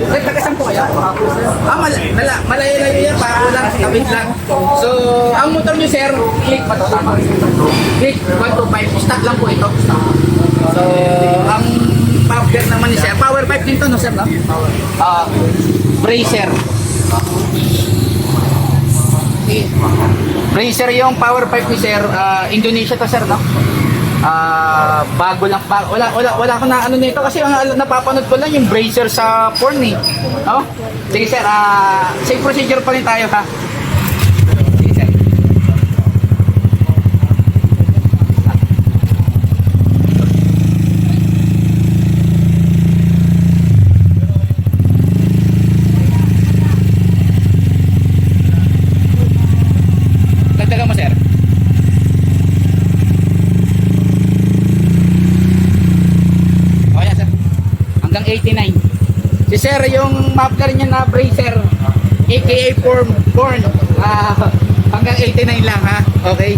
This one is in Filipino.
Nagtagasan po kayo? Malayo-layo yan, para lang, kapit lang. So, ang motor nyo sir, click pa to, tama? Click 125, stock lang po ito. So, ang power naman ni sir, power pipe din to, no sir, no? Bracer. Bracer yung power pipe ni sir, Indonesia to sir, no? Bago lang, wala ko na ano nito kasi ang napapanood ko lang yung bracer sa porn eh. No? Sige sir, same procedure pa rin tayo ha. Sige sir. Dagdagan mo sir. Hanggang 89. Si sir yung mapler niya na bracer aka porn hanggang 89 lang ha. Okay.